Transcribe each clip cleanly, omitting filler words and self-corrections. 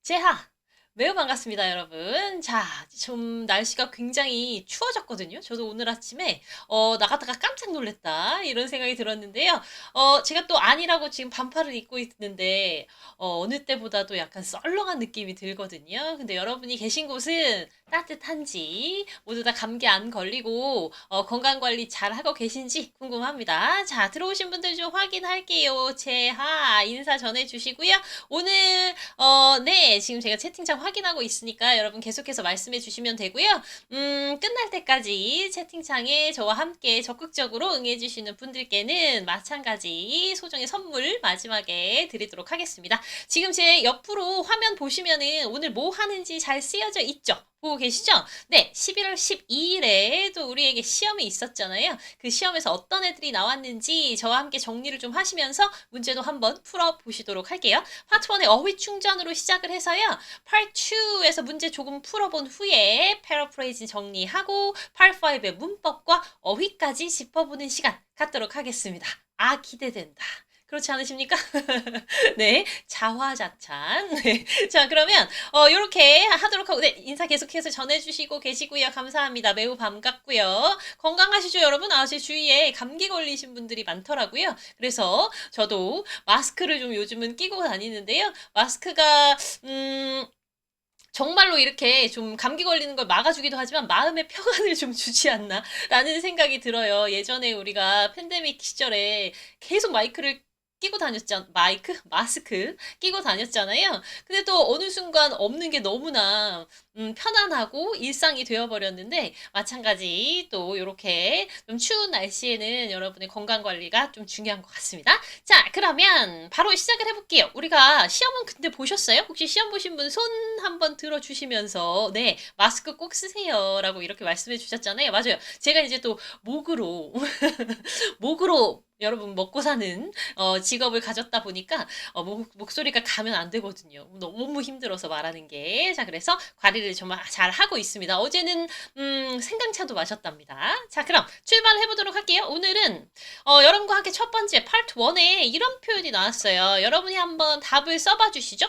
제하! 매우 반갑습니다, 여러분. 자, 좀 날씨가 굉장히 추워졌거든요. 저도 오늘 아침에, 나갔다가 깜짝 놀랐다. 이런 생각이 들었는데요. 제가 또 아니라고 지금 반팔을 입고 있는데, 어느 때보다도 약간 썰렁한 느낌이 들거든요. 근데 여러분이 계신 곳은 따뜻한지, 모두 다 감기 안 걸리고, 건강 관리 잘 하고 계신지 궁금합니다. 자, 들어오신 분들 좀 확인할게요. 제하, 인사 전해주시고요. 오늘 네. 지금 제가 채팅창 확인하고 있으니까 여러분 계속해서 말씀해 주시면 되고요. 끝날 때까지 채팅창에 저와 함께 적극적으로 응해 주시는 분들께는 마찬가지 소정의 선물 마지막에 드리도록 하겠습니다. 지금 제 옆으로 화면 보시면은 오늘 뭐 하는지 잘 쓰여져 있죠? 보고 계시죠? 네, 11월 12일에 또 우리에게 시험이 있었잖아요. 그 시험에서 어떤 애들이 나왔는지 저와 함께 정리를 좀 하시면서 문제도 한번 풀어보시도록 할게요. 파트 1의 어휘 충전으로 시작을 해서요. 파트 2에서 문제 조금 풀어본 후에 패러프레이즈 정리하고 파트 5의 문법과 어휘까지 짚어보는 시간 갖도록 하겠습니다. 아, 기대된다. 그렇지 않으십니까? 네, 자화자찬. 네. 자, 그러면 요렇게 하도록 하고, 네, 인사 계속해서 전해주시고 계시고요. 감사합니다. 매우 반갑고요. 건강하시죠, 여러분? 아, 제 주위에 감기 걸리신 분들이 많더라고요. 그래서 저도 마스크를 좀 요즘은 끼고 다니는데요. 마스크가 정말로 이렇게 좀 감기 걸리는 걸 막아주기도 하지만 마음의 평안을 좀 주지 않나 라는 생각이 들어요. 예전에 우리가 팬데믹 시절에 계속 끼고 다녔잖, 마스크 끼고 다녔잖아요. 근데 또 어느 순간 없는 게 너무나 편안하고 일상이 되어버렸는데 마찬가지 또 이렇게 좀 추운 날씨에는 여러분의 건강 관리가 좀 중요한 것 같습니다. 자, 그러면 바로 시작을 해볼게요. 우리가 시험은 근데 보셨어요? 혹시 시험 보신 분 손 한번 들어주시면서, 네, 마스크 꼭 쓰세요. 라고 이렇게 말씀해 주셨잖아요. 맞아요. 제가 이제 또 목으로, 목으로 여러분 먹고 사는 직업을 가졌다 보니까 목소리가 가면 안 되거든요. 너무 힘들어서 말하는 게. 자, 그래서 관리를 정말 잘 하고 있습니다. 어제는 생강차도 마셨답니다. 자, 그럼 출발해 보도록 할게요. 오늘은 여러분과 함께 첫 번째 파트 1에 이런 표현이 나왔어요. 여러분이 한번 답을 써봐 주시죠.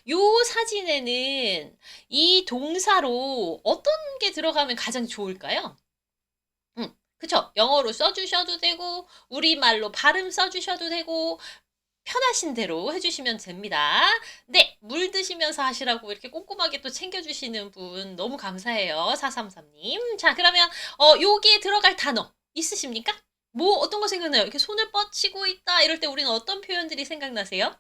요 사진에는 이 동사로 어떤 게 들어가면 가장 좋을까요? 그쵸? 영어로 써주셔도 되고, 우리말로 발음 써주셔도 되고, 편하신 대로 해주시면 됩니다. 네, 물 드시면서 하시라고 이렇게 꼼꼼하게 또 챙겨주시는 분 너무 감사해요. 433님. 자, 그러면 여기에 들어갈 단어 있으십니까? 뭐 어떤 거 생각나요? 이렇게 손을 뻗치고 있다 이럴 때 우리는 어떤 표현들이 생각나세요?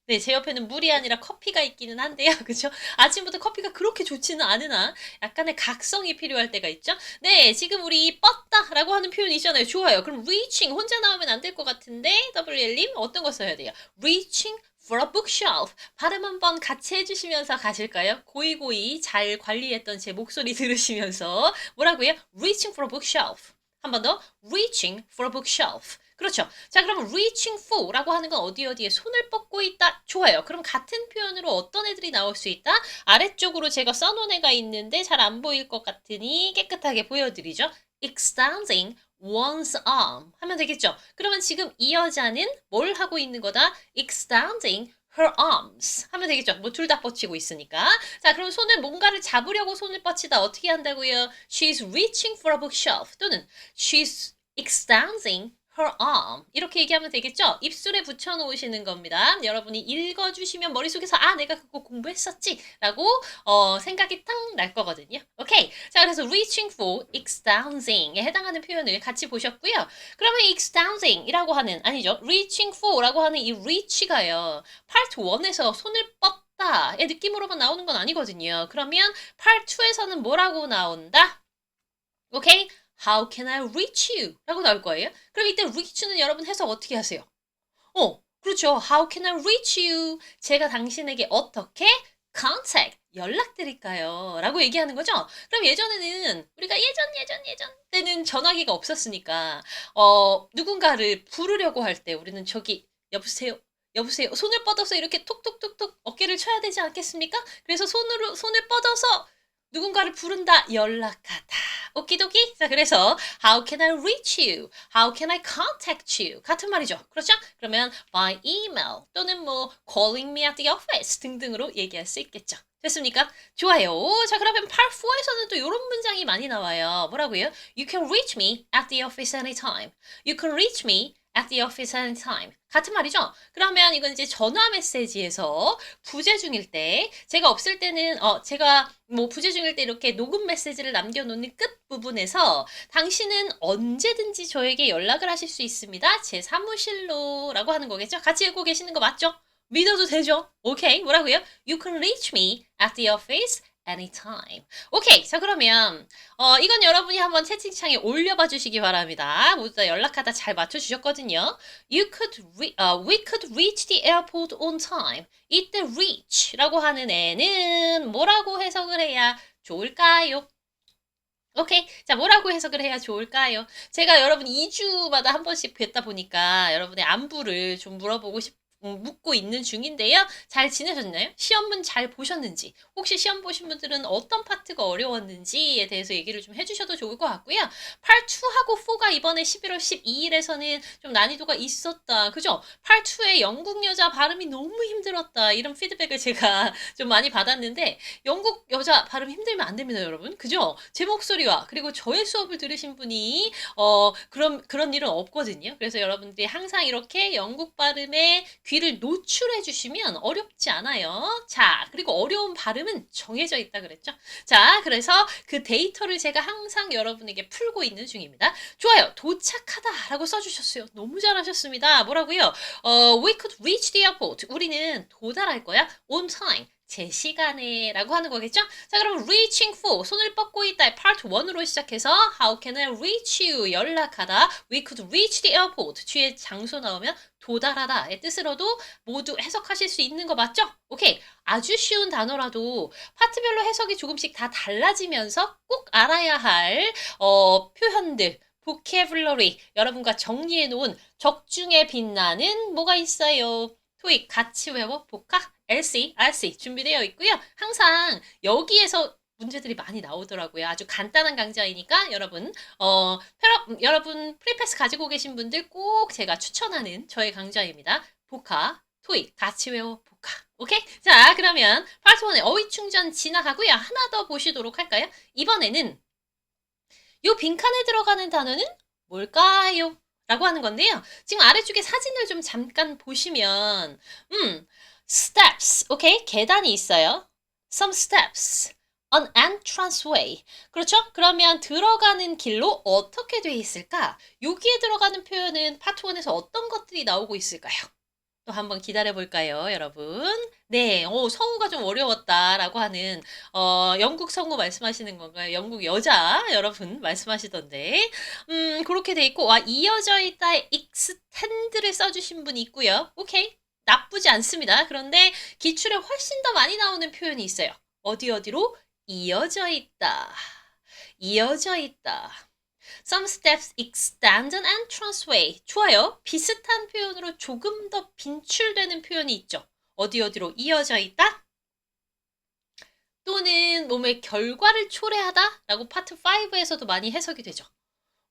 네, 제 옆에는 물이 아니라 커피가 있기는 한데요. 그죠? 아침부터 커피가 그렇게 좋지는 않으나 약간의 각성이 필요할 때가 있죠? 네, 지금 우리 뻗다라고 하는 표현이 있잖아요. 좋아요. 그럼 reaching 혼자 나오면 안 될 것 같은데 WL님 어떤 거 써야 돼요? reaching for a bookshelf. 발음 한번 같이 해주시면서 가실까요? 고이고이 잘 관리했던 제 목소리 들으시면서 뭐라고요? reaching for a bookshelf. 한 번 더 reaching for a bookshelf. 그렇죠. 자, 그럼 reaching for라고 하는 건 어디 어디에 손을 뻗고 있다. 좋아요. 그럼 같은 표현으로 어떤 애들이 나올 수 있다? 아래쪽으로 제가 써놓은 애가 있는데 잘 안 보일 것 같으니 깨끗하게 보여드리죠. extending one's arm 하면 되겠죠. 그러면 지금 이 여자는 뭘 하고 있는 거다? extending her arms 하면 되겠죠. 뭐 둘 다 뻗치고 있으니까. 자, 그럼 손을 뭔가를 잡으려고 손을 뻗치다 어떻게 한다고요? She's reaching for a bookshelf 또는 she's extending her arm 이렇게 얘기하면 되겠죠? 입술에 붙여놓으시는 겁니다. 여러분이 읽어주시면 머릿속에서 아 내가 그거 공부했었지 라고 생각이 딱 날 거거든요. 오케이. 자, 그래서 reaching for, extending에 해당하는 표현을 같이 보셨고요. 그러면 extending 이라고 하는 아니죠. reaching for라고 하는 이 reach가요. 파트 1에서 손을 뻗다의 느낌으로만 나오는 건 아니거든요. 그러면 파트 2에서는 뭐라고 나온다? 오케이? How can I reach you? 라고 나올 거예요. 그럼 이때 reach는 여러분 해석 어떻게 하세요? 그렇죠. How can I reach you? 제가 당신에게 어떻게 contact, 연락드릴까요? 라고 얘기하는 거죠. 그럼 예전에는 우리가 예전 때는 전화기가 없었으니까 누군가를 부르려고 할 때 우리는 저기 여보세요. 여보세요. 손을 뻗어서 이렇게 톡톡톡톡 어깨를 쳐야 되지 않겠습니까? 그래서 손을 뻗어서 누군가를 부른다, 연락하다. 오키도키? 자, 그래서 how can I reach you? How can I contact you? 같은 말이죠. 그렇죠? 그러면 by email 또는 뭐 calling me at the office 등등으로 얘기할 수 있겠죠. 됐습니까? 좋아요. 자, 그러면 part 4에서는 또 이런 문장이 많이 나와요. 뭐라고요? You can reach me at the office anytime. You can reach me at the office anytime. 같은 말이죠? 그러면 이건 이제 전화 메시지에서 부재 중일 때, 제가 없을 때는, 제가 뭐 부재 중일 때 이렇게 녹음 메시지를 남겨놓는 끝 부분에서 당신은 언제든지 저에게 연락을 하실 수 있습니다. 제 사무실로 라고 하는 거겠죠? 같이 읽고 계시는 거 맞죠? 믿어도 되죠? 오케이. 뭐라고요? You can reach me at the office anytime. 오케이. 자, 그러면, 이건 여러분이 한번 채팅창에 올려봐 주시기 바랍니다. 모두 다 연락하다 잘 맞춰주셨거든요. We could reach the airport on time. 이때 reach라고 하는 애는 뭐라고 해석을 해야 좋을까요? 오케이. 자, 뭐라고 해석을 해야 좋을까요? 제가 여러분 2주마다 한 번씩 뵙다 보니까 여러분의 안부를 좀 물어보고 묻고 있는 중인데요. 잘 지내셨나요? 시험문 잘 보셨는지, 혹시 시험 보신 분들은 어떤 파트가 어려웠는지에 대해서 얘기를 좀 해주셔도 좋을 것 같고요. Part 2하고 4가 이번에 11월 12일에서는 좀 난이도가 있었다. 그죠? Part 2의 영국 여자 발음이 너무 힘들었다. 이런 피드백을 제가 좀 많이 받았는데, 영국 여자 발음 힘들면 안 됩니다, 여러분. 그죠? 제 목소리와 그리고 저의 수업을 들으신 분이 그런 일은 없거든요. 그래서 여러분들이 항상 이렇게 영국 발음에 귀를 노출해 주시면 어렵지 않아요. 자, 그리고 어려운 발음은 정해져 있다 그랬죠? 자, 그래서 그 데이터를 제가 항상 여러분에게 풀고 있는 중입니다. 좋아요. 도착하다 라고 써주셨어요. 너무 잘하셨습니다. 뭐라고요? We could reach the airport. 우리는 도달할 거야. On time. 제 시간에 라고 하는 거겠죠? 자, 그럼 reaching for 손을 뻗고 있다 part 1으로 시작해서 how can I reach you 연락하다 we could reach the airport 뒤에 장소 나오면 도달하다의 뜻으로도 모두 해석하실 수 있는 거 맞죠? 오케이. 아주 쉬운 단어라도 파트별로 해석이 조금씩 다 달라지면서 꼭 알아야 할 표현들 vocabulary 여러분과 정리해 놓은 적중에 빛나는 뭐가 있어요? 토익 같이 외워 볼까? LC, RC 준비되어 있고요. 항상 여기에서 문제들이 많이 나오더라고요. 아주 간단한 강좌이니까 여러분 프리패스 가지고 계신 분들 꼭 제가 추천하는 저의 강좌입니다. 복화, 토익 같이 외워 복화. 오케이? 자, 그러면 파트 1의 어휘 충전 지나가고요. 하나 더 보시도록 할까요? 이번에는 요 빈칸에 들어가는 단어는 뭘까요? 라고 하는 건데요. 지금 아래쪽에 사진을 좀 잠깐 보시면 steps, 오케이? 계단이 있어요. Some steps. An entrance way. 그렇죠? 그러면 들어가는 길로 어떻게 돼 있을까? 여기에 들어가는 표현은 파트 1에서 어떤 것들이 나오고 있을까요? 또 한번 기다려 볼까요, 여러분? 네, 성우가 좀 어려웠다라고 하는, 영국 성우 말씀하시는 건가요? 영국 여자 여러분 말씀하시던데. 그렇게 돼 있고, 이어져 있다 extend를 써주신 분이 있고요. 오케이. 나쁘지 않습니다. 그런데 기출에 훨씬 더 많이 나오는 표현이 있어요. 어디로? 이어져 있다. 이어져 있다. Some steps extend an entrance way. 좋아요. 비슷한 표현으로 조금 더 빈출되는 표현이 있죠. 어디로 이어져 있다? 또는 몸의 결과를 초래하다? 라고 파트 5에서도 많이 해석이 되죠.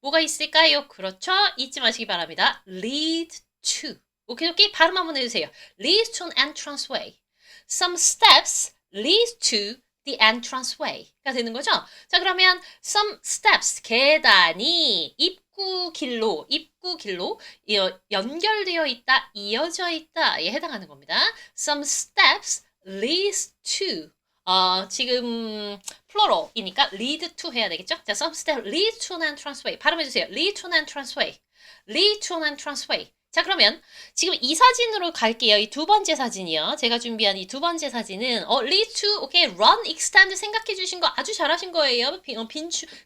뭐가 있을까요? 그렇죠. 잊지 마시기 바랍니다. lead to. 오케이. 발음 한번 해주세요. lead to an entrance way. Some steps lead to the entrance way가 되는 거죠. 자, 그러면 some steps, 계단이 입구 길로 연결되어 있다, 이어져 있다에 해당하는 겁니다. Some steps lead to 지금 플로럴이니까 lead to 해야 되겠죠? 자, some steps lead to an entrance way. 발음해주세요. lead to an entrance way. lead to an entrance way. 자, 그러면 지금 이 사진으로 갈게요. 이 두 번째 사진이요. 제가 준비한 이 두 번째 사진은 lead to, 오케이, run, extend 생각해 주신 거 아주 잘하신 거예요.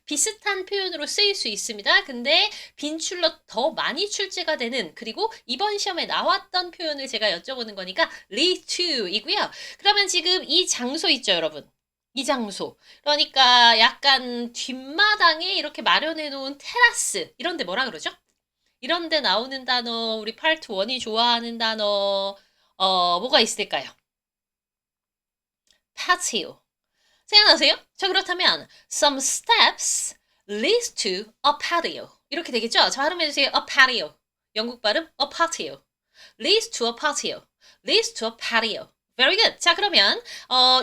비슷한 표현으로 쓰일 수 있습니다. 근데 빈출로 더 많이 출제가 되는, 그리고 이번 시험에 나왔던 표현을 제가 여쭤보는 거니까 lead to 이고요. 그러면 지금 이 장소 있죠, 여러분? 이 장소. 그러니까 약간 뒷마당에 이렇게 마련해 놓은 테라스. 이런 데 뭐라 그러죠? 이런 데 나오는 단어, 우리 파트 1이 좋아하는 단어, 뭐가 있을까요? patio. 생각나세요? 자, 그렇다면 some steps leads to a patio. 이렇게 되겠죠? 자, 발음해주세요. a patio. 영국 발음 a patio. leads to a patio. leads to a patio. Very good. 자, 그러면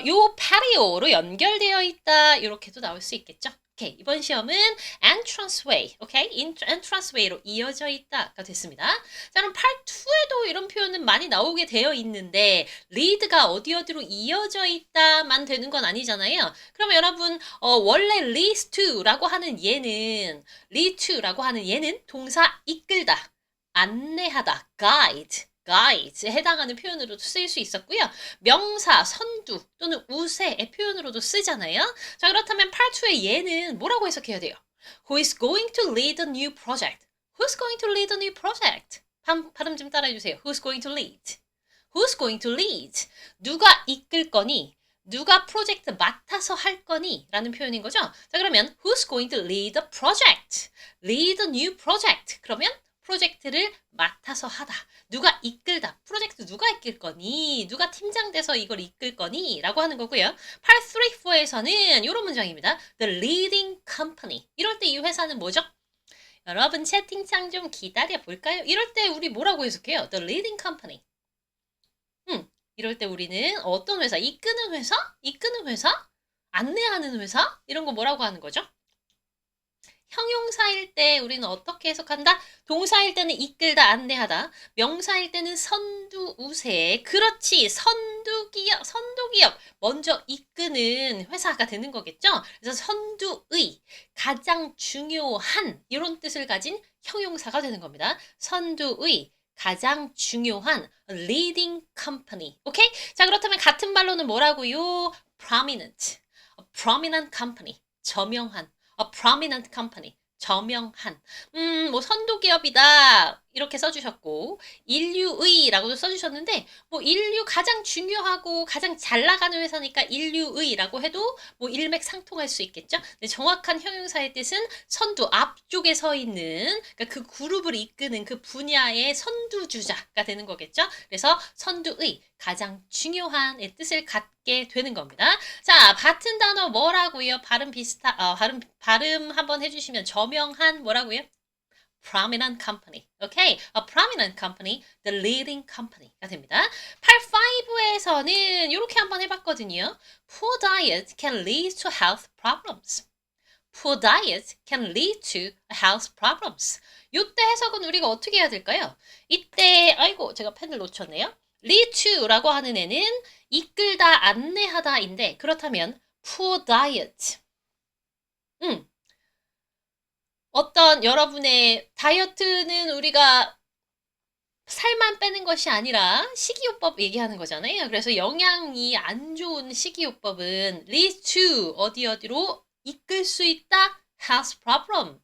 요 patio로 연결되어 있다. 이렇게도 나올 수 있겠죠? 오케이. 이번 시험은 entrance way. 오케이? entrance way로 이어져 있다가 됐습니다. 자, 그럼 part 2에도 이런 표현은 많이 나오게 되어 있는데 lead가 어디로 이어져 있다만 되는 건 아니잖아요. 그러면 여러분 원래 leads to라고 하는 얘는 동사 이끌다, 안내하다, guide에 해당하는 표현으로도 쓰일 수 있었고요. 명사, 선두 또는 우세의 표현으로도 쓰잖아요. 자, 그렇다면 part 2의 얘는 뭐라고 해석해야 돼요? Who is going to lead a new project? Who's going to lead a new project? 발음 좀 따라해주세요. Who's going to lead? Who's going to lead? 누가 이끌 거니? 누가 프로젝트 맡아서 할 거니? 라는 표현인 거죠. 자, 그러면 Who's going to lead a project? Lead a new project. 그러면 프로젝트를 맡아서 하다. 누가 이끌다. 프로젝트 누가 이끌 거니? 누가 팀장 돼서 이걸 이끌 거니? 라고 하는 거고요. Part 3, 4에서는 이런 문장입니다. The leading company. 이럴 때 이 회사는 뭐죠? 여러분 채팅창 좀 기다려 볼까요? 이럴 때 우리 뭐라고 해석해요? The leading company. 이럴 때 우리는 어떤 회사? 이끄는 회사? 이끄는 회사? 안내하는 회사? 이런 거 뭐라고 하는 거죠? 형용사일 때 우리는 어떻게 해석한다? 동사일 때는 이끌다, 안내하다. 명사일 때는 선두우세. 그렇지. 선두기업. 먼저 이끄는 회사가 되는 거겠죠? 그래서 선두의, 가장 중요한 이런 뜻을 가진 형용사가 되는 겁니다. 선두의, 가장 중요한 leading company. 오케이? 자, 그렇다면 같은 말로는 뭐라고요? prominent. A prominent company. 저명한. A prominent company. 저명한. 뭐 선도기업이다. 이렇게 써주셨고 인류의라고도 써주셨는데 뭐 인류 가장 중요하고 가장 잘 나가는 회사니까 인류의라고 해도 뭐 일맥상통할 수 있겠죠. 근데 정확한 형용사의 뜻은 선두 앞쪽에 서 있는 그러니까 그 그룹을 이끄는 그 분야의 선두주자가 되는 거겠죠. 그래서 선두의 가장 중요한의 뜻을 갖게 되는 겁니다. 자, 같은 단어 뭐라고요? 발음 한번 해주시면 저명한 뭐라고요? prominent company. 오케이? A prominent company, the leading company가 됩니다. Part 5에서는 이렇게 한번 해봤거든요. Poor diet can lead to health problems. Poor diet can lead to health problems. 이때 해석은 우리가 어떻게 해야 될까요? 이때 아이고 제가 펜을 놓쳤네요. lead to라고 하는 애는 이끌다, 안내하다인데 그렇다면 poor diet. 어떤 여러분의 다이어트는 우리가 살만 빼는 것이 아니라 식이요법 얘기하는 거잖아요. 그래서 영양이 안 좋은 식이요법은 lead to 어디로 이끌 수 있다? health problem.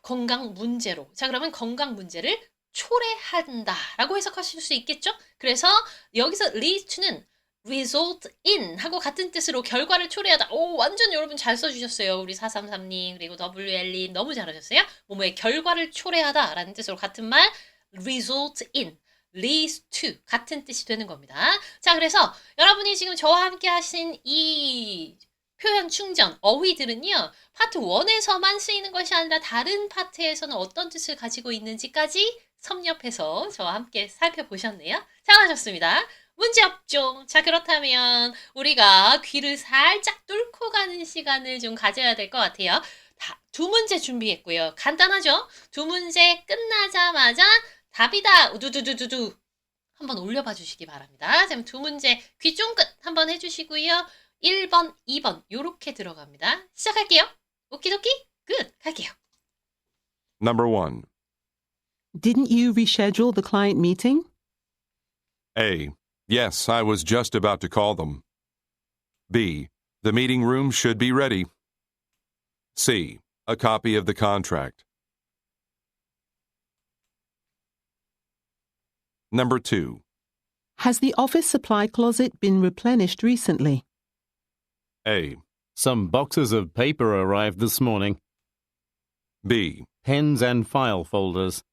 건강 문제로. 자, 그러면 건강 문제를 초래한다 라고 해석하실 수 있겠죠? 그래서 여기서 lead to는 result in 하고 같은 뜻으로 결과를 초래하다. 오, 완전 여러분 잘 써주셨어요. 우리 433님 그리고 WL님 너무 잘하셨어요. 뭐뭐의 결과를 초래하다 라는 뜻으로 같은 말 result in, leads to 같은 뜻이 되는 겁니다. 자, 그래서 여러분이 지금 저와 함께 하신 이 표현 충전, 어휘들은요. 파트 1에서만 쓰이는 것이 아니라 다른 파트에서는 어떤 뜻을 가지고 있는지까지 섭렵해서 저와 함께 살펴보셨네요. 잘하셨습니다. 문제 없죠? 자, 그렇다면 우리가 귀를 살짝 뚫고 가는 시간을 좀 가져야 될 것 같아요. 두 문제 준비했고요. 간단하죠? 두 문제 끝나자마자 답이다! 우두두두두두! 한번 올려봐 주시기 바랍니다. 지금 두 문제 귀 쫑긋 한번 해주시고요. 1번, 2번 요렇게 들어갑니다. 시작할게요. 오키도키 굿! 갈게요. Number 1. Didn't you reschedule the client meeting? A. Yes, I was just about to call them. B. The meeting room should be ready. C. A copy of the contract. Number 2. Has the office supply closet been replenished recently? A. Some boxes of paper arrived this morning. B. Pens and file folders.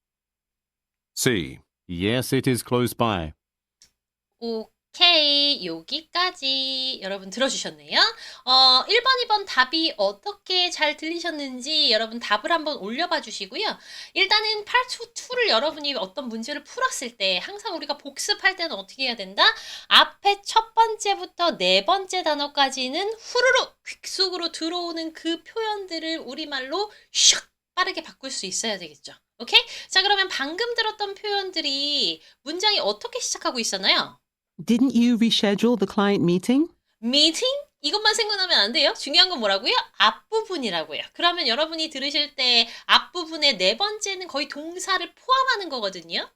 C. Yes, it is close by. 오케이, 여기까지 여러분 들어주셨네요. 1번, 2번 답이 어떻게 잘 들리셨는지 여러분 답을 한번 올려봐 주시고요. 일단은 파트 2를 여러분이 어떤 문제를 풀었을 때 항상 우리가 복습할 때는 어떻게 해야 된다? 앞에 첫 번째부터 네 번째 단어까지는 후루룩 퀵속으로 들어오는 그 표현들을 우리말로 슉 빠르게 바꿀 수 있어야 되겠죠. 오케이? 자, 그러면 방금 들었던 표현들이 문장이 어떻게 시작하고 있었나요? Didn't you reschedule the client meeting? meeting? 이것만 생각나면 안 돼요. 중요한 건 뭐라고요? 앞부분이라고요. 그러면 여러분이 들으실 때 앞부분의 네 번째는 거의 동사를 포함하는 거거든요.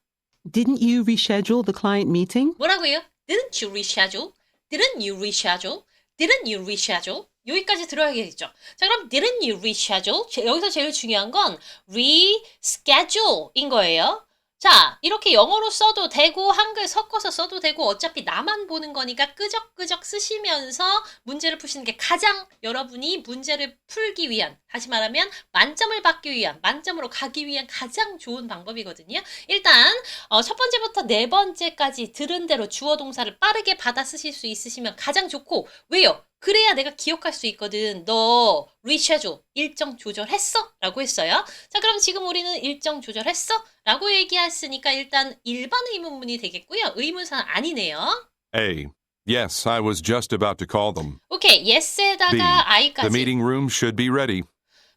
Didn't you reschedule the client meeting? 뭐라고요? Didn't you reschedule? Didn't you reschedule? Didn't you reschedule? 여기까지 들어야겠죠. 자, 그럼 didn't you reschedule? 여기서 제일 중요한 건 reschedule인 거예요. 자, 이렇게 영어로 써도 되고 한글 섞어서 써도 되고 어차피 나만 보는 거니까 끄적끄적 쓰시면서 문제를 푸시는 게 가장 여러분이 문제를 풀기 위한, 다시 말하면 만점을 받기 위한, 만점으로 가기 위한 가장 좋은 방법이거든요. 일단 첫 번째부터 네 번째까지 들은 대로 주어 동사를 빠르게 받아 쓰실 수 있으시면 가장 좋고, 왜요? 그래야 내가 기억할 수 있거든. 너 reschedule, 일정 조절했어? 라고 했어요. 자, 그럼 지금 우리는 일정 조절했어? 라고 얘기했으니까 일단 일반 의문문이 되겠고요. 의문사는 아니네요. A. Yes, I was just about to call them. 오케이, B. yes에다가 The I까지. meeting room should be ready.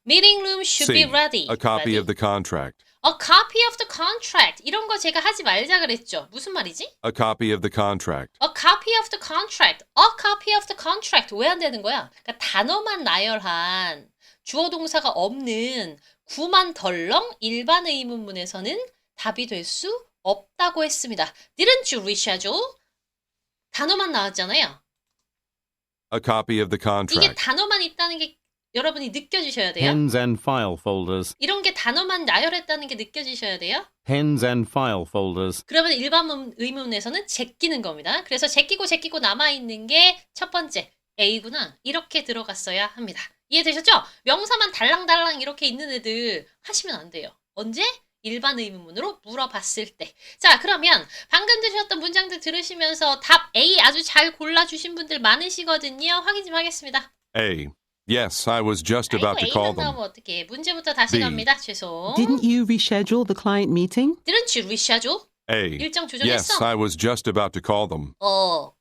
meeting room should C. be ready. A copy ready. of the contract. A copy of the contract. 이런 거 제가 하지 말자 그랬죠. 무슨 말이지? A copy of the contract. A copy of the contract. A copy of the contract. 왜 안 되는 거야? 그러니까 단어만 나열한 주어 동사가 없는 구만 덜렁 일반 의문문에서는 답이 될 수 없다고 했습니다. Didn't you reschedule? 단어만 나왔잖아요. A copy of the 이게 contract. 단어만 있다는 게 여러분이 느껴지셔야 돼요. Pens and file folders. 이런 게 단어만 나열했다는 게 느껴지셔야 돼요. Pens and file folders. 그러면 일반 의문에서는 제끼는 겁니다. 그래서 제끼고 남아있는 게 첫 번째 A구나. 이렇게 들어갔어야 합니다. 이해되셨죠? 명사만 달랑달랑 이렇게 있는 애들 하시면 안 돼요. 언제? 일반 의문문으로 물어봤을 때. 자, 그러면 방금 들으셨던 문장들 들으시면서 답 A 아주 잘 골라주신 분들 많으시거든요. 확인 좀 하겠습니다. A. Yes, I was just 아이고, about to call A만 them. 나오면 어떡해. 문제부터 다시 B. 갑니다. 죄송. Didn't you reschedule the client meeting? Didn't you reschedule? A. 일정 Yes, 조절했어? I was just about to call them.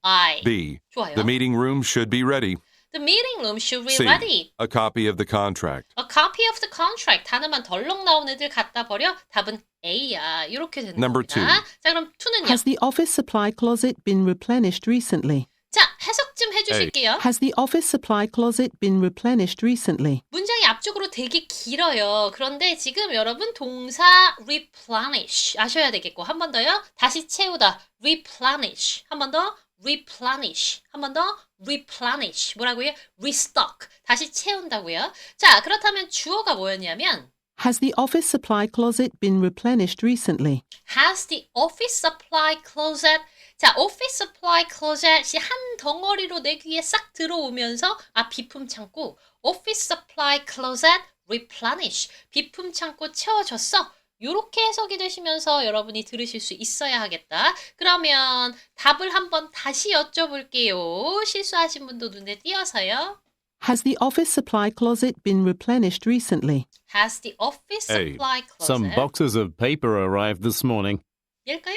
I. B. 좋아요. The meeting room should be ready. The meeting room should be C. ready. A copy of the contract. A copy of the contract. 단어만 덜렁 나온 애들 갖다 버려. 답은 A야. 이렇게 되는 Number 겁니다. two. 자, 그럼 2는요. Has the office supply closet been replenished recently? 자, 해석 좀 해주실게요. Has the office supply closet been replenished recently? 문장이 앞쪽으로 되게 길어요. 그런데 지금 여러분 동사 replenish 아셔야 되겠고 한 번 더요. 다시 채우다. replenish. 한 번 더. replenish. 한 번 더. replenish. 뭐라고요? restock. 다시 채운다고요. 자, 그렇다면 주어가 뭐였냐면 Has the office supply closet been replenished recently? has the office supply closet. 자, office supply closet이 한 덩어리로 내 귀에 싹 들어오면서 비품 창고 office supply closet replenish. 비품 창고 채워졌어. 요렇게 해석이 되시면서 여러분이 들으실 수 있어야 하겠다. 그러면 답을 한번 다시 여쭤볼게요. 실수하신 분도 눈에 띄어서요. Has the office supply closet been replenished recently? Has the office A. supply closet. Some boxes of paper arrived this morning. 얘일까요?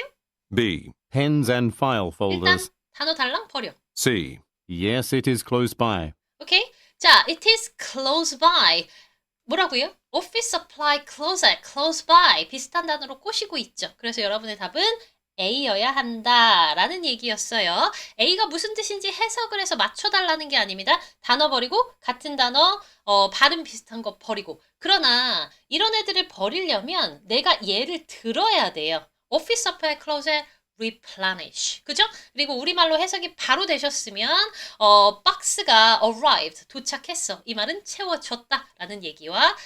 B. Pens and file 일단 folders. 단어 달랑 버려. C. Yes, it is close by. 오케이? 자, it is close by. 뭐라고요? office supply closet, close by. 비슷한 단어로 꼬시고 있죠. 그래서 여러분의 답은 A여야 한다라는 얘기였어요. A가 무슨 뜻인지 해석을 해서 맞춰달라는 게 아닙니다. 단어 버리고 같은 단어 발음 비슷한 거 버리고. 그러나 이런 애들을 버리려면 내가 얘를 들어야 돼요. office supply closet replenish. 그죠? 그리고 우리말로 해석이 바로 되셨으면 박스가 arrived, 도착했어. 이 말은 채워졌다라는 얘기와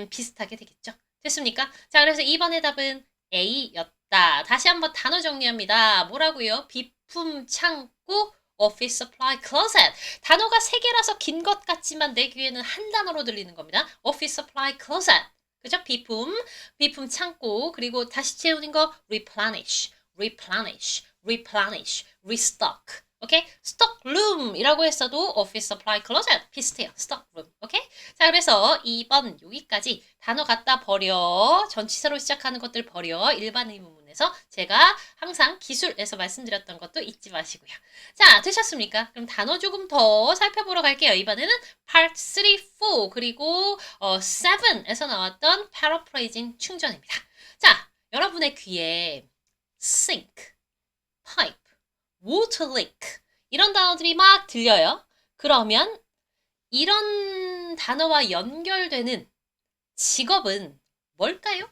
비슷하게 되겠죠. 됐습니까? 자, 그래서 2번의 답은 A였다. 다시 한번 단어 정리합니다. 뭐라고요? 비품 창고 office supply closet. 단어가 3개라서 긴 것 같지만 내 귀에는 한 단어로 들리는 겁니다. office supply closet. 그죠? 비품 창고. 그리고 다시 채우는 거 replenish. replenish, replenish, restock. 오케이? stock room이라고 했어도 office supply closet 비슷해요. stock room. 오케이? 자, 그래서 2번 여기까지 단어 갖다 버려. 전치사로 시작하는 것들 버려. 일반 의문문에서 제가 항상 기술에서 말씀드렸던 것도 잊지 마시고요. 자, 되셨습니까? 그럼 단어 조금 더 살펴보러 갈게요. 이번에는 part 3, 4 그리고 7에서 나왔던 paraphrasing 충전입니다. 자, 여러분의 귀에 sink, pipe, water leak 이런 단어들이 막 들려요. 그러면 이런 단어와 연결되는 직업은 뭘까요?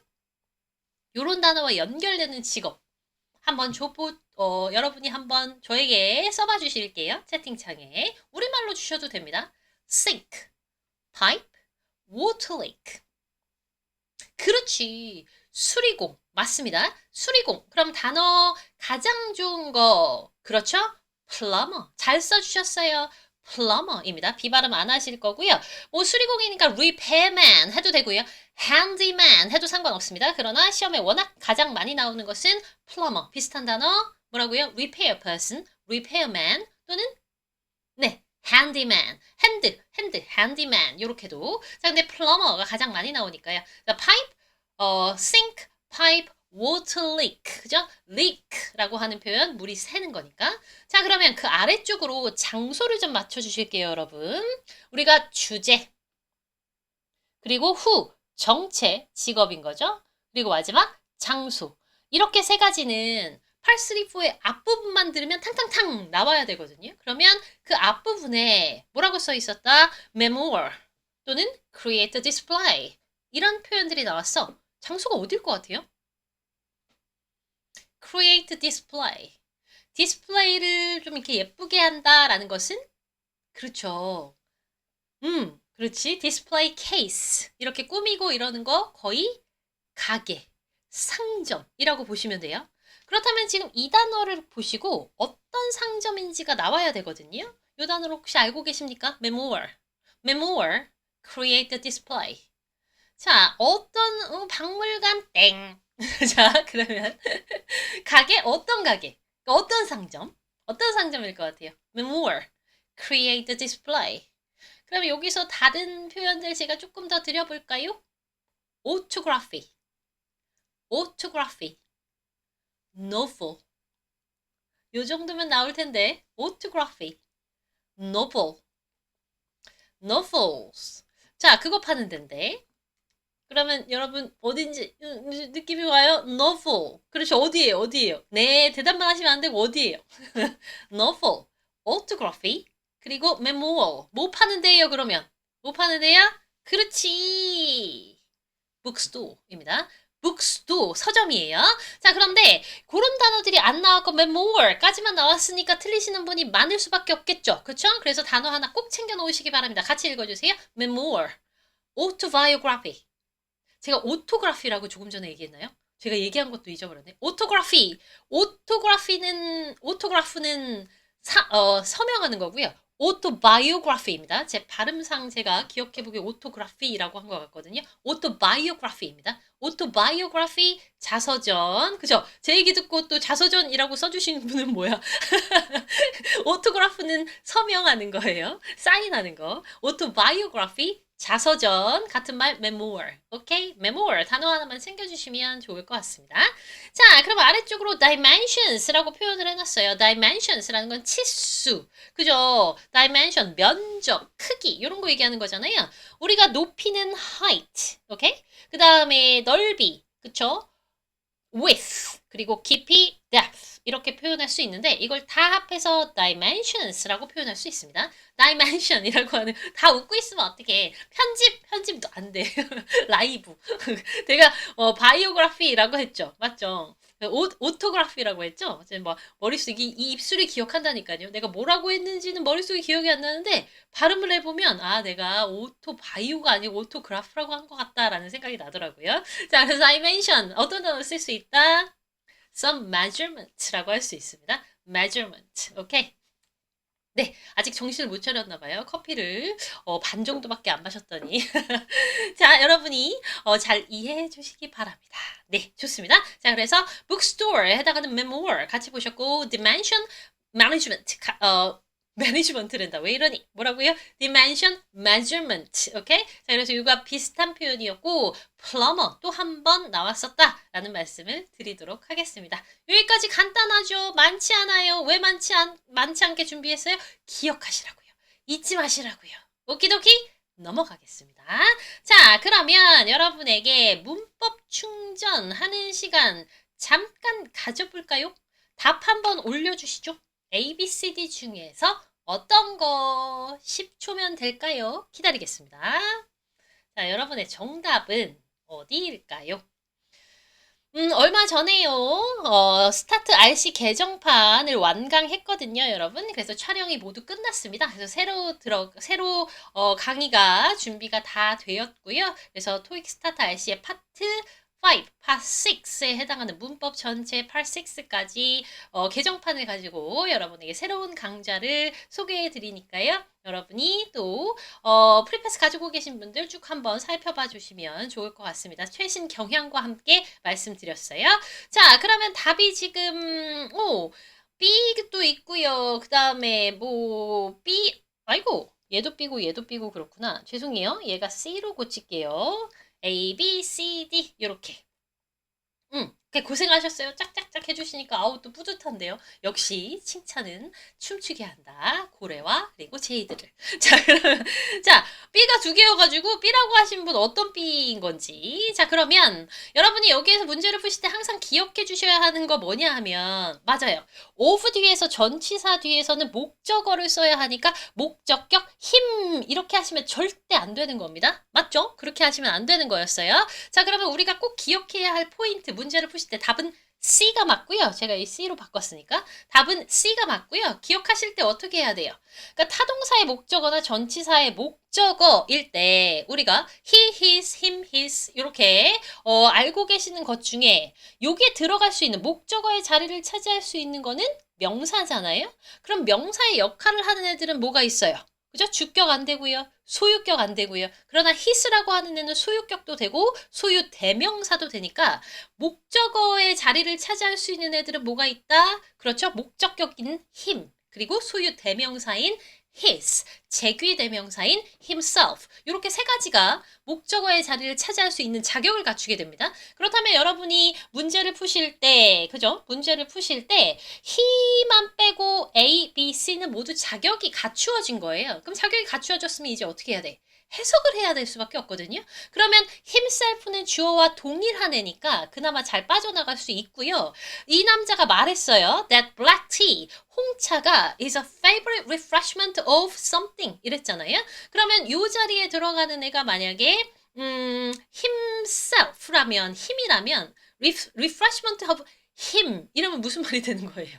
이런 단어와 연결되는 직업 한번 여러분이 한번 저에게 써봐 주실게요. 채팅창에 우리말로 주셔도 됩니다. sink, pipe, water leak. 그렇지. 수리공. 맞습니다. 수리공. 그럼 단어 가장 좋은 거. 그렇죠? plumber. 잘 써주셨어요. plumber입니다. 비발음 안 하실 거고요. 뭐 수리공이니까 repairman 해도 되고요. handyman 해도 상관없습니다. 그러나 시험에 워낙 가장 많이 나오는 것은 plumber. 비슷한 단어 뭐라고요? repair person, repairman 또는 네. handyman, handyman 요렇게도. 자, 근데 plumber가 가장 많이 나오니까요. 자, pipe, sink, pipe, water leak. 그죠? leak라고 하는 표현, 물이 새는 거니까. 자, 그러면 그 아래쪽으로 장소를 좀 맞춰주실게요, 여러분. 우리가 주제, 그리고 후, 정체, 직업인 거죠. 그리고 마지막, 장소. 이렇게 세 가지는 834의 앞부분만 들으면 탕탕탕 나와야 되거든요. 그러면 그 앞부분에 뭐라고 써 있었다? memoir 또는 create a display 이런 표현들이 나왔어. 장소가 어딜 것 같아요? create a display. 디스플레이를 좀 이렇게 예쁘게 한다라는 것은 그렇죠. 그렇지. display case 이렇게 꾸미고 이러는 거 거의 가게, 상점이라고 보시면 돼요. 그렇다면 지금 이 단어를 보시고 어떤 상점인지가 나와야 되거든요. 이 단어를 혹시 알고 계십니까? memoir, create a display. 자, 어떤 박물관 땡. 자, 그러면 가게 어떤 가게? 어떤 상점? 어떤 상점일 것 같아요? memoir, create a display. 그럼 여기서 다른 표현들 제가 조금 더 드려볼까요? autography, novel. 요 정도면 나올 텐데 autography, novel, novels. 자, 그거 파는 데인데. 그러면 여러분 어딘지 느낌이 와요? novel. 그렇죠. 어디예요? 네, 대답만 하시면 안 되고 어디예요? novel, autography, 그리고 memoir. 뭐 파는 데예요, 그러면? 뭐 파는 데야? 그렇지. bookstore입니다. bookstore, 서점이에요. 자, 그런데 그런 단어들이 안 나왔고 memoir까지만 나왔으니까 틀리시는 분이 많을 수밖에 없겠죠. 그렇죠? 그래서 단어 하나 꼭 챙겨 놓으시기 바랍니다. 같이 읽어주세요. memoir, autobiography. 제가 오토그라피라고 조금 전에 얘기했나요? 제가 얘기한 것도 잊어버렸네. 오토그라프는 서명하는 거고요. autobiography입니다. 제 발음상 제가 기억해보기에 autography라고 한 것 같거든요. autobiography입니다. autobiography, 자서전. 그죠? 제 얘기 듣고 또 자서전이라고 써주신 분은 뭐야? autograph는 서명하는 거예요. 사인하는 거. autobiography, 자서전, 같은 말 memoir. 오케이? memoir 단어 하나만 챙겨주시면 좋을 것 같습니다. 자, 그럼 아래쪽으로 dimensions라고 표현을 해놨어요. dimensions라는 건 치수. 그죠? dimension, 면적, 크기 이런 거 얘기하는 거잖아요. 우리가 높이는 height. 오케이? 그 다음에 넓이. 그쵸? width. 그리고 깊이 depth. 이렇게 표현할 수 있는데 이걸 다 합해서 dimensions라고 표현할 수 있습니다. dimension이라고 하는 다 웃고 있으면 어떡해. 편집도 안 돼. 라이브. 제가 biography라고 했죠. 맞죠? 오토그래피라고 했죠. 뭐 머릿속에 이 입술이 기억한다니까요. 내가 뭐라고 했는지는 머릿속에 기억이 안 나는데 발음을 해보면 아 내가 오토바이오가 아니고 오토그래프라고 한 것 같다라는 생각이 나더라고요. 자, 그래서 dimension 어떤 단어 쓸 수 있다? some measurement라고 할 수 있습니다. measurement. 오케이. 네, 아직 정신을 못 차렸나 봐요. 커피를 반 정도밖에 안 마셨더니. 자, 여러분이 잘 이해해 주시기 바랍니다. 네, 좋습니다. 자, 그래서 bookstore에 해당하는 memoir 같이 보셨고 dimension, management, management란다. 왜 이러니? 뭐라고요? dimension measurement. 오케이? 자, 그래서 이거가 비슷한 표현이었고, plumber 또 한 번 나왔었다. 라는 말씀을 드리도록 하겠습니다. 여기까지 간단하죠? 많지 않아요? 왜 많지 않게 준비했어요? 기억하시라고요. 잊지 마시라고요. 오키도키? 넘어가겠습니다. 자, 그러면 여러분에게 문법 충전하는 시간 잠깐 가져볼까요? 답 한번 올려주시죠. A, B, C, D 중에서 어떤 거 10초면 될까요? 기다리겠습니다. 자, 여러분의 정답은 어디일까요? 얼마 전에요, 스타트 RC 개정판을 완강했거든요, 여러분. 그래서 촬영이 모두 끝났습니다. 그래서 새로 강의가 준비가 다 되었고요. 그래서 토익 스타트 RC의 파트 5, 파트 6에 해당하는 문법 전체 파트 6까지 개정판을 가지고 여러분에게 새로운 강좌를 소개해 드리니까요. 여러분이 또 프리패스 가지고 계신 분들 쭉 한번 살펴봐 주시면 좋을 것 같습니다. 최신 경향과 함께 말씀드렸어요. 자, 그러면 답이 지금 B도 있고요. 그 다음에 B, 아이고 얘도 B고 그렇구나. 죄송해요. 얘가 C로 고칠게요. A, B, C, D 이렇게. 고생하셨어요. 짝짝짝 해주시니까 아우 또 뿌듯한데요. 역시 칭찬은 춤추게 한다. 고래와 그리고 제이들을. 자, 그러면 자 B가 두 개여가지고 B라고 하신 분 어떤 B인 건지. 자, 그러면 여러분이 여기에서 문제를 푸실 때 항상 기억해 주셔야 하는 거 뭐냐 하면 맞아요. of 뒤에서 전치사 뒤에서는 목적어를 써야 하니까 목적격 힘 이렇게 하시면 절대 안 되는 겁니다. 맞죠? 그렇게 하시면 안 되는 거였어요. 자, 그러면 우리가 꼭 기억해야 할 포인트 문제를 푸실 때 답은 C가 맞고요. 제가 이 C로 바꿨으니까 답은 C가 맞고요. 기억하실 때 어떻게 해야 돼요? 그러니까 타동사의 목적어나 전치사의 목적어일 때 우리가 he, his, him, his 이렇게 알고 계시는 것 중에 여기에 들어갈 수 있는 목적어의 자리를 차지할 수 있는 거는 명사잖아요. 그럼 명사의 역할을 하는 애들은 뭐가 있어요? 그죠? 주격 안 되고요. 소유격 안 되고요. 그러나 his라고 하는 애는 소유격도 되고 소유 대명사도 되니까 목적어의 자리를 차지할 수 있는 애들은 뭐가 있다? 그렇죠? 목적격인 him 그리고 소유 대명사인 his, 재귀 대명사인 himself 이렇게 세 가지가 목적어의 자리를 차지할 수 있는 자격을 갖추게 됩니다. 그렇다면 여러분이 문제를 푸실 때, 그죠? 문제를 푸실 때 he만 빼고 A, B, C는 모두 자격이 갖추어진 거예요. 그럼 자격이 갖추어졌으면 이제 어떻게 해야 돼? 해석을 해야 될 수밖에 없거든요. 그러면 himself는 주어와 동일한 애니까 그나마 잘 빠져나갈 수 있고요. 이 남자가 말했어요. That black tea, 홍차가 is a favorite refreshment of something 이랬잖아요. 그러면 이 자리에 들어가는 애가 만약에 himself라면 힘이라면 refreshment of him 이러면 무슨 말이 되는 거예요?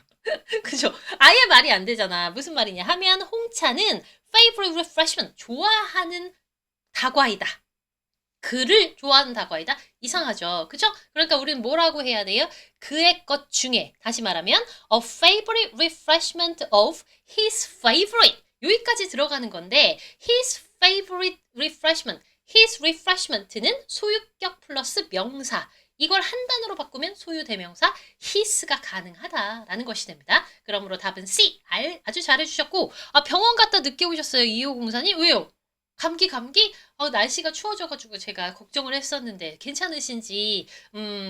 그죠? 아예 말이 안 되잖아. 무슨 말이냐 하면 홍차는 favorite refreshment 좋아하는 다과이다. 그를 좋아하는 다과이다. 이상하죠. 그죠? 그러니까 우리는 뭐라고 해야 돼요? 그의 것 중에 다시 말하면 a favorite refreshment of his favorite 여기까지 들어가는 건데 his favorite refreshment his refreshment는 소유격 플러스 명사 이걸 한 단어로 바꾸면 소유 대명사 his가 가능하다라는 것이 됩니다. 그러므로 답은 C. 아주 잘해주셨고 병원 갔다 늦게 오셨어요. 2504님. 왜요? 감기? 날씨가 추워져가지고 제가 걱정을 했었는데 괜찮으신지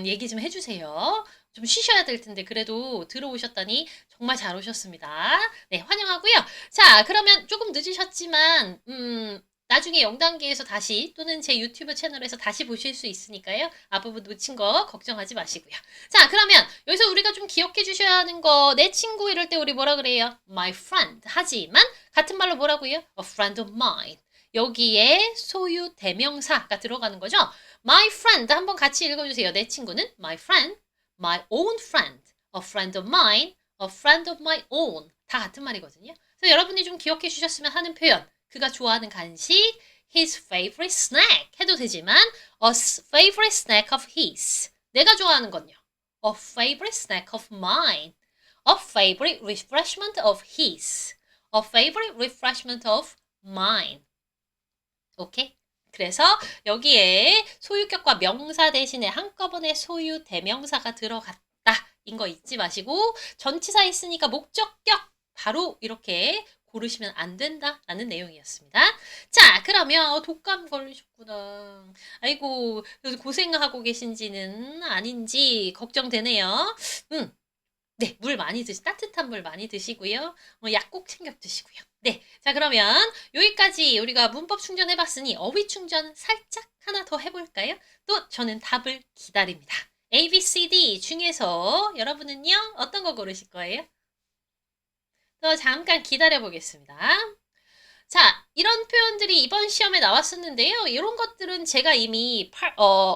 얘기 좀 해주세요. 좀 쉬셔야 될 텐데 그래도 들어오셨다니 정말 잘 오셨습니다. 네, 환영하고요. 자, 그러면 조금 늦으셨지만 나중에 영단계에서 다시 또는 제 유튜브 채널에서 다시 보실 수 있으니까요. 앞부분 놓친 거 걱정하지 마시고요. 자, 그러면 여기서 우리가 좀 기억해 주셔야 하는 거 내 친구 이럴 때 우리 뭐라 그래요? My friend. 하지만 같은 말로 뭐라고요? A friend of mine. 여기에 소유 대명사가 들어가는 거죠. My friend 한번 같이 읽어주세요. 내 친구는 my friend, my own friend, a friend of mine, a friend of my own 다 같은 말이거든요. 그래서 여러분이 좀 기억해 주셨으면 하는 표현 그가 좋아하는 간식 his favorite snack 해도 되지만 a favorite snack of his 내가 좋아하는 건요. a favorite snack of mine, a favorite refreshment of his, a favorite refreshment of mine 오케이? 그래서 여기에 소유격과 명사 대신에 한꺼번에 소유 대명사가 들어갔다. 인 거 잊지 마시고 전치사 있으니까 목적격 바로 이렇게 고르시면 안 된다라는 내용이었습니다. 자, 그러면 독감 걸리셨구나. 아이고, 고생하고 계신지는 아닌지 걱정되네요. 네, 물 많이 따뜻한 물 많이 드시고요. 약 꼭 챙겨 드시고요. 네, 자, 그러면 여기까지 우리가 문법 충전해봤으니 어휘 충전 살짝 하나 더 해볼까요? 또 저는 답을 기다립니다. A, B, C, D 중에서 여러분은요, 어떤 거 고르실 거예요? 또 잠깐 기다려 보겠습니다. 자, 이런 표현들이 이번 시험에 나왔었는데요. 이런 것들은 제가 이미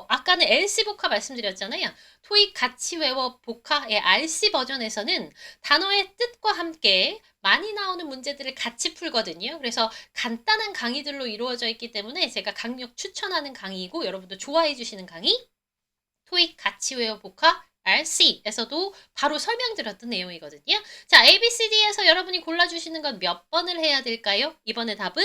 아까는 LC 복화 말씀드렸잖아요. 토익 같이 외워 복화의 RC 버전에서는 단어의 뜻과 함께 많이 나오는 문제들을 같이 풀거든요. 그래서 간단한 강의들로 이루어져 있기 때문에 제가 강력 추천하는 강의이고 여러분도 좋아해 주시는 강의 토익 같이 외워 복화 RC에서도 바로 설명드렸던 내용이거든요. 자, ABCD에서 여러분이 골라주시는 건 몇 번을 해야 될까요? 이번에 답은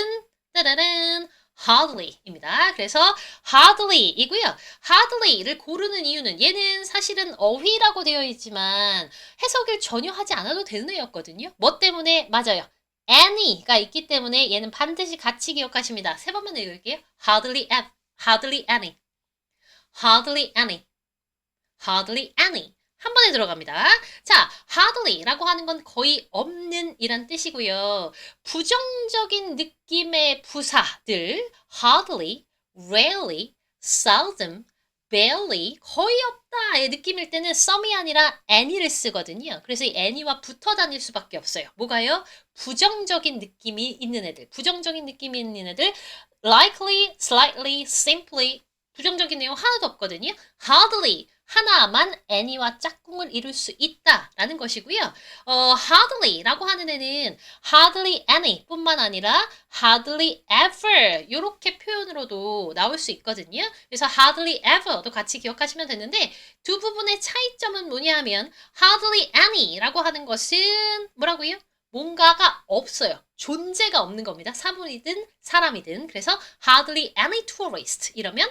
따라란 hardly입니다. 그래서 hardly이고요. hardly를 고르는 이유는 얘는 사실은 어휘라고 되어 있지만 해석을 전혀 하지 않아도 되는 애였거든요. 뭐 때문에? 맞아요. any가 있기 때문에 얘는 반드시 같이 기억하십니다. 세 번만 읽을게요. hardly any, hardly any. hardly any. 한 번에 들어갑니다. 자, hardly라고 하는 건 거의 없는 이란 뜻이고요. 부정적인 느낌의 부사들 hardly, rarely, seldom, barely, 거의 없다의 느낌일 때는 some이 아니라 any를 쓰거든요. 그래서 이 any와 붙어 다닐 수밖에 없어요. 뭐가요? 부정적인 느낌이 있는 애들. 부정적인 느낌이 있는 애들 likely, slightly, simply 부정적인 내용 하나도 없거든요. hardly 하나만 any와 짝꿍을 이룰 수 있다라는 것이고요. hardly라고 하는 애는 hardly any 뿐만 아니라 hardly ever 이렇게 표현으로도 나올 수 있거든요. 그래서 hardly ever도 같이 기억하시면 되는데 두 부분의 차이점은 뭐냐 하면 hardly any라고 하는 것은 뭐라고요? 뭔가가 없어요. 존재가 없는 겁니다. 사물이든 사람이든. 그래서 hardly any tourist 이러면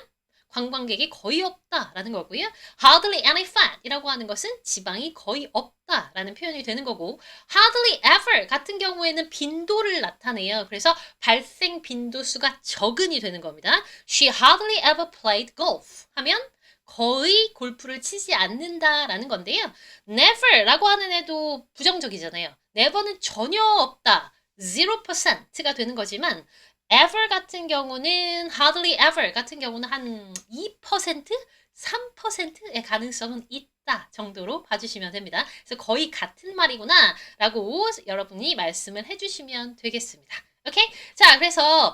관광객이 거의 없다라는 거고요. hardly any fat이라고 하는 것은 지방이 거의 없다라는 표현이 되는 거고 hardly ever 같은 경우에는 빈도를 나타내요. 그래서 발생 빈도수가 적은이 되는 겁니다. She hardly ever played golf 하면 거의 골프를 치지 않는다라는 건데요. never라고 하는 애도 부정적이잖아요. never는 전혀 없다. 0%가 되는 거지만 ever 같은 경우는 hardly ever 같은 경우는 한 2%? 3%의 가능성은 있다 정도로 봐주시면 됩니다. 그래서 거의 같은 말이구나 라고 여러분이 말씀을 해주시면 되겠습니다. 오케이? 자, 그래서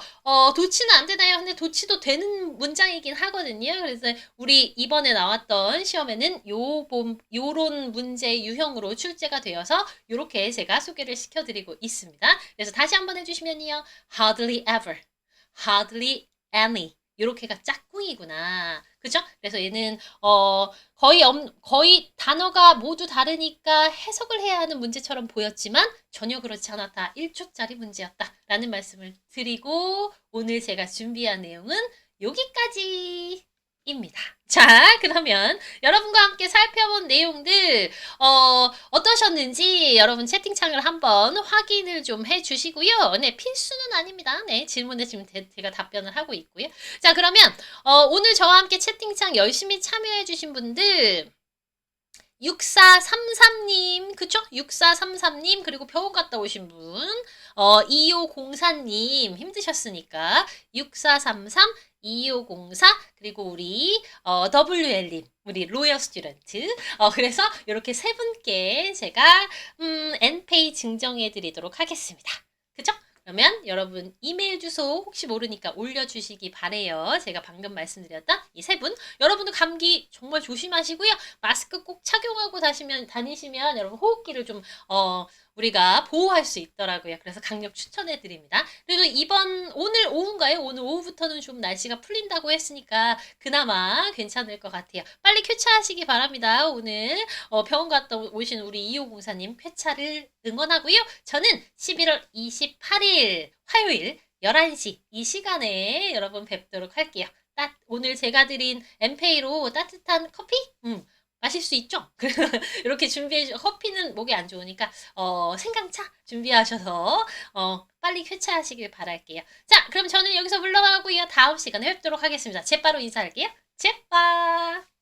도치는 안 되나요? 근데 도치도 되는 문장이긴 하거든요. 그래서 우리 이번에 나왔던 시험에는 요런 문제 유형으로 출제가 되어서 이렇게 제가 소개를 시켜드리고 있습니다. 그래서 다시 한번 해주시면요. hardly ever, hardly any 이렇게가 짝꿍이구나. 그죠? 그래서 얘는 거의 단어가 모두 다르니까 해석을 해야 하는 문제처럼 보였지만 전혀 그렇지 않았다. 1초짜리 문제였다라는 말씀을 드리고 오늘 제가 준비한 내용은 여기까지입니다. 자, 그러면 여러분과 함께 살펴본 내용들 어떠셨는지 여러분 채팅창을 한번 확인을 좀 해주시고요. 네, 필수는 아닙니다. 네, 질문에 지금 제가 답변을 하고 있고요. 자, 그러면 오늘 저와 함께 채팅창 열심히 참여해주신 분들 6433님, 그쵸? 6433님, 그리고 병원 갔다 오신 분, 2504님, 힘드셨으니까, 6433, 2504, 그리고 우리, WL님, 우리 로열 스튜던트. 그래서 이렇게 세 분께 제가, N페이 증정해 드리도록 하겠습니다. 그쵸? 그러면 여러분 이메일 주소 혹시 모르니까 올려주시기 바래요. 제가 방금 말씀드렸던 이 세 분. 여러분도 감기 정말 조심하시고요. 마스크 꼭 착용하고 다니시면 여러분 호흡기를 좀 우리가 보호할 수 있더라고요. 그래서 강력 추천해 드립니다. 그리고 오늘 오후인가요? 오늘 오후부터는 좀 날씨가 풀린다고 했으니까 그나마 괜찮을 것 같아요. 빨리 쾌차하시기 바랍니다. 오늘 병원 갔다 오신 우리 2504님 쾌차를 응원하고요. 저는 11월 28일 화요일 11시 이 시간에 여러분 뵙도록 할게요. 오늘 제가 드린 엠페이로 따뜻한 커피? 마실 수 있죠? 이렇게 준비해 커피는 목에 안 좋으니까 생강차 준비하셔서 빨리 쾌차하시길 바랄게요. 자, 그럼 저는 여기서 물러가고요. 다음 시간에 뵙도록 하겠습니다. 제빠로 인사할게요. 제빠.